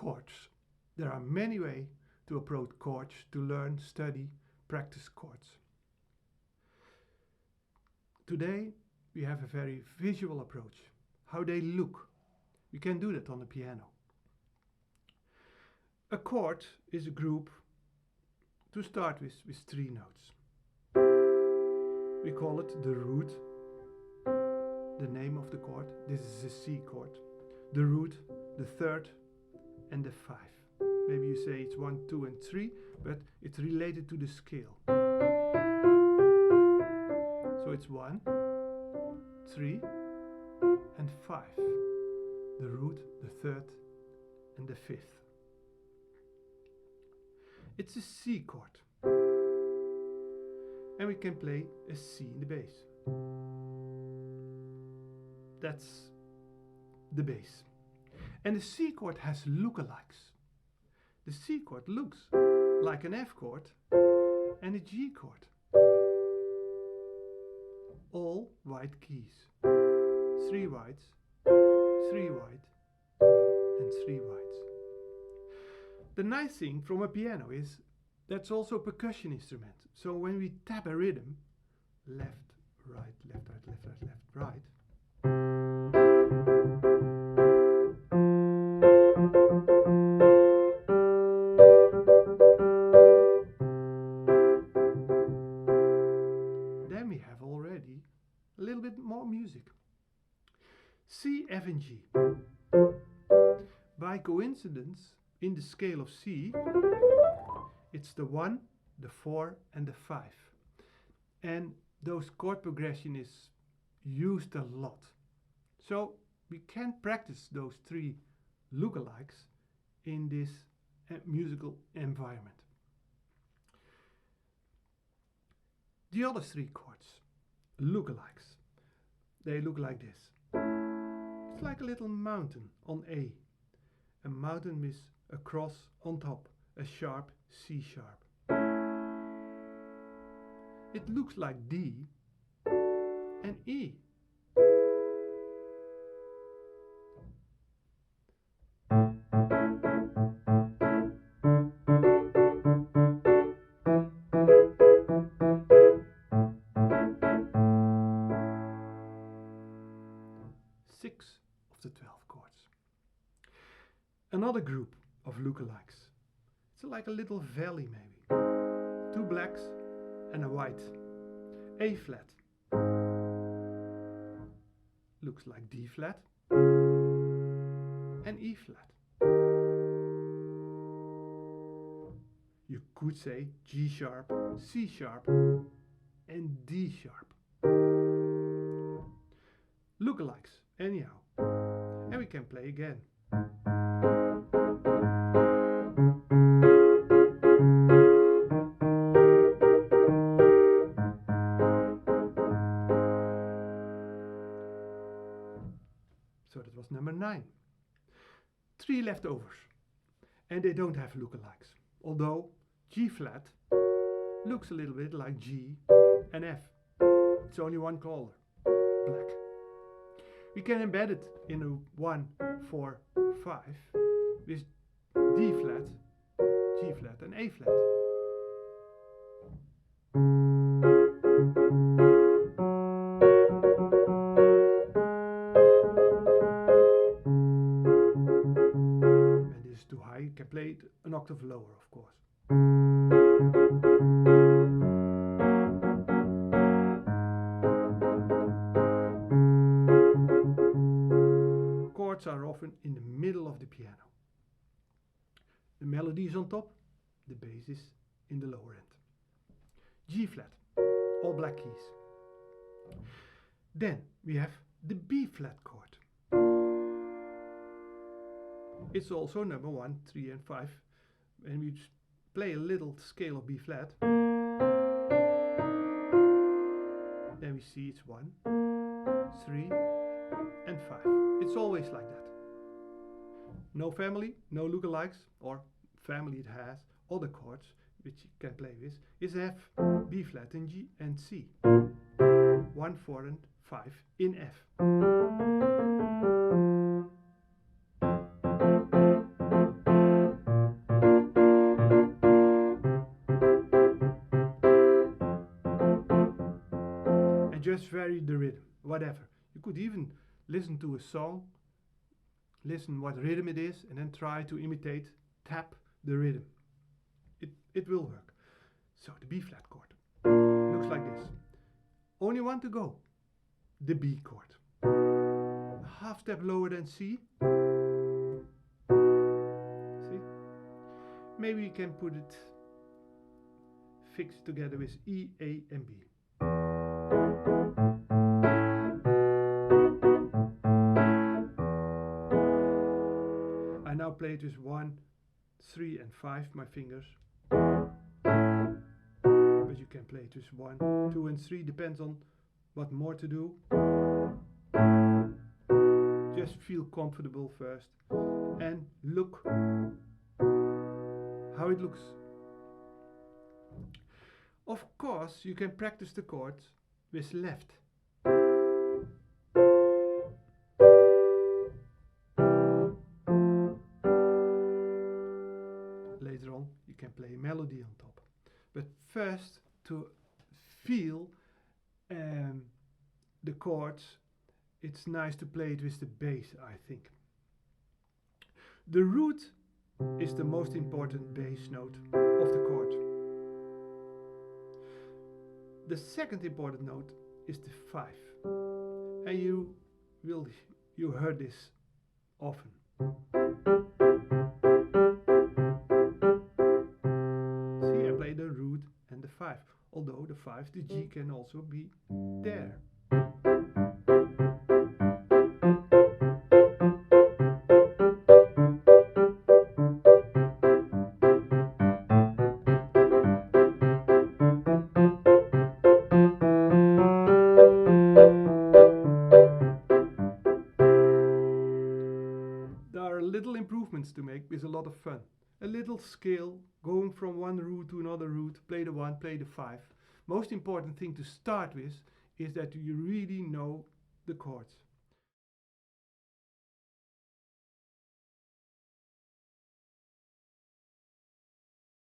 chords. There are many ways to approach chords, to learn, study, practice chords. Today we have a very visual approach, how they look. You can do that on the piano. A chord is a group, to start with 3 notes. We call it the root, the name of the chord. This is a C chord. The root, the third, and the 5. Maybe you say it's 1, 2, and 3, but it's related to the scale. So it's 1, 3, and 5. The root, the third, and the 5th. It's a C chord. And we can play a C in the bass. That's the bass. And the C chord has lookalikes. The C chord looks like an F chord and a G chord. All white keys. 3 whites, 3 white, and 3 whites. The nice thing from a piano is that's also a percussion instrument. So when we tap a rhythm, left, right, left, right, left, right, left, right, then we have already a little bit more music. C, F, and G. By coincidence, in the scale of C, it's the 1, the 4, and the 5. And those chord progression is used a lot. So we can practice those 3 lookalikes in this musical environment. The other 3 chords, lookalikes, they look like this. It's like a little mountain on A. A mountain with a cross on top, a sharp C sharp. It looks like D and E. Six of the 12 chords. Another group of lookalikes. It's like a little valley maybe. 2 blacks and a white. A flat. Looks like D flat and E flat. You could say G sharp, C sharp and D sharp. Lookalikes anyhow. And we can play again. So that was number 9. 3 leftovers. And they don't have lookalikes. Although G flat looks a little bit like G and F. It's only one color, black. We can embed it in a 1, 4, 5 with D flat, G flat and A flat. And this is too high, you can play it an octave lower, of course. Chords are often in the middle of the piano. The melody is on top, the bass is in the lower end. G flat, all black keys. Then we have the B flat chord. It's also number 1, 3 and 5. When we play a little scale of B flat, then we see it's 1, 3 and 5. It's always like that. No family, no lookalikes, or family it has other chords which you can play with, is F, B flat and G and C. 1, 4 and 5 in F. vary the rhythm, whatever. You could even listen to a song, listen what rhythm it is, and then try to imitate, tap the rhythm. It will work. So the B flat chord looks like this. Only one to go. The B chord. A half step lower than C. See? Maybe you can put it fixed together with E, A and B. I now play it with 1, 3 and 5, my fingers. But you can play it with 1, 2 and 3, depends on what more to do. Just feel comfortable first and look how it looks. Of course, you can practice the chords with left. Later on, you can play a melody on top. But first, to feel the chords, it's nice to play it with the bass, I think. The root is the most important bass note of the chord. The second important note is the 5. And you heard this often. See, I play the root and the 5. Although the 5, the G can also be there. There are little improvements to make with a lot of fun. A little scale, going from one root to another root, play the 1, play the 5. Most important thing to start with is that you really know the chords.